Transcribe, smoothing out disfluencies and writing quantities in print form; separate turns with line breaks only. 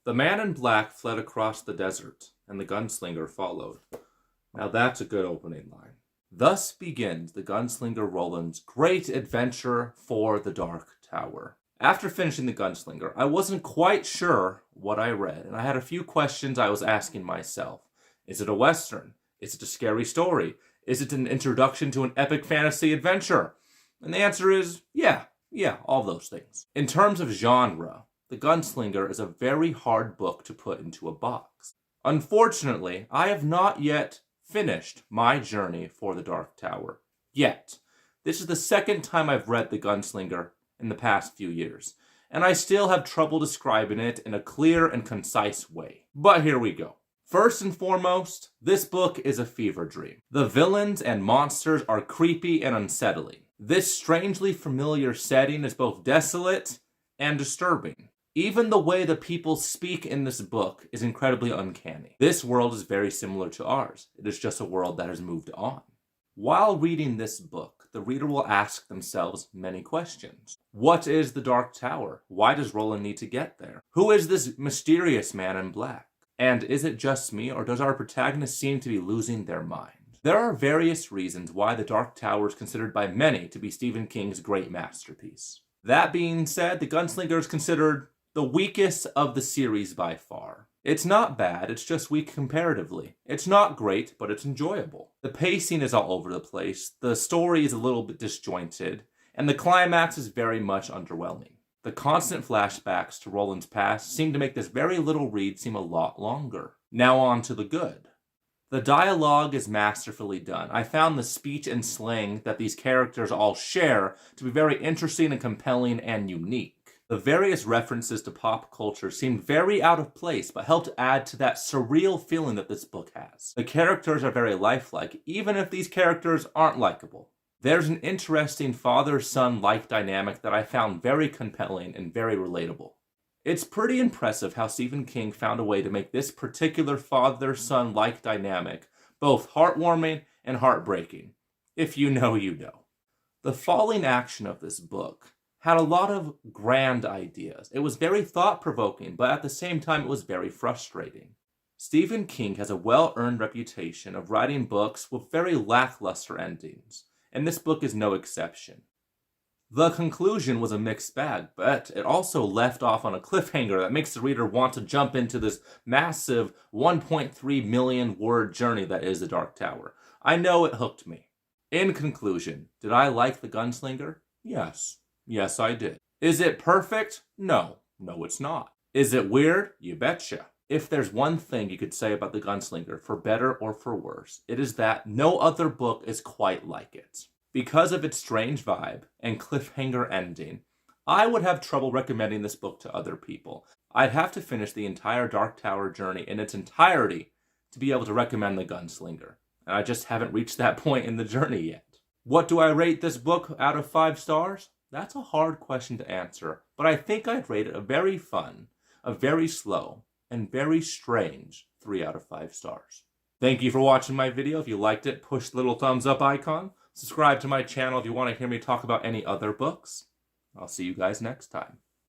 The man in black fled across the desert, and the gunslinger followed. Now that's a good opening line. Thus begins the gunslinger Roland's great adventure for the Dark Tower. After finishing the Gunslinger, I wasn't quite sure what I read, and I had a few questions I was asking myself. Is it a Western? Is it a scary story? Is it an introduction to an epic fantasy adventure? And the answer is yeah, all those things. In terms of genre, The Gunslinger is a very hard book to put into a box. Unfortunately, I have not yet finished my journey for the Dark Tower. Yet. This is the second time I've read The Gunslinger in the past few years, and I still have trouble describing it in a clear and concise way. But here we go. First and foremost, this book is a fever dream. The villains and monsters are creepy and unsettling. This strangely familiar setting is both desolate and disturbing. Even the way the people speak in this book is incredibly uncanny. This world is very similar to ours. It is just a world that has moved on. While reading this book, the reader will ask themselves many questions. What is the Dark Tower? Why does Roland need to get there? Who is this mysterious man in black? And is it just me, or does our protagonist seem to be losing their mind? There are various reasons why the Dark Tower is considered by many to be Stephen King's great masterpiece. That being said, The Gunslinger is considered the weakest of the series by far. It's not bad, it's just weak comparatively. It's not great, but it's enjoyable. The pacing is all over the place, the story is a little bit disjointed, and the climax is very much underwhelming. The constant flashbacks to Roland's past seem to make this very little read seem a lot longer. Now on to the good. The dialogue is masterfully done. I found the speech and slang that these characters all share to be very interesting and compelling and unique. The various references to pop culture seemed very out of place, but helped add to that surreal feeling that this book has. The characters are very lifelike, even if these characters aren't likable. There's an interesting father-son-like dynamic that I found very compelling and very relatable. It's pretty impressive how Stephen King found a way to make this particular father-son-like dynamic both heartwarming and heartbreaking. If you know, you know. The falling action of this book had a lot of grand ideas. It was very thought-provoking, but at the same time it was very frustrating. Stephen King has a well-earned reputation of writing books with very lackluster endings, and this book is no exception. The conclusion was a mixed bag, but it also left off on a cliffhanger that makes the reader want to jump into this massive 1.3 million word journey that is the Dark Tower. I know it hooked me. In conclusion, did I like The Gunslinger? Yes. Yes, I did. Is it perfect? No. No, it's not. Is it weird? You betcha. If there's one thing you could say about The Gunslinger, for better or for worse, it is that no other book is quite like it. Because of its strange vibe and cliffhanger ending, I would have trouble recommending this book to other people. I'd have to finish the entire Dark Tower journey in its entirety to be able to recommend The Gunslinger, and I just haven't reached that point in the journey yet. What do I rate this book out of 5 stars? That's a hard question to answer, but I think I'd rate it a very fun, a very slow, and very strange 3 out of 5 stars. Thank you for watching my video. If you liked it, push the little thumbs up icon. Subscribe to my channel if you want to hear me talk about any other books. I'll see you guys next time.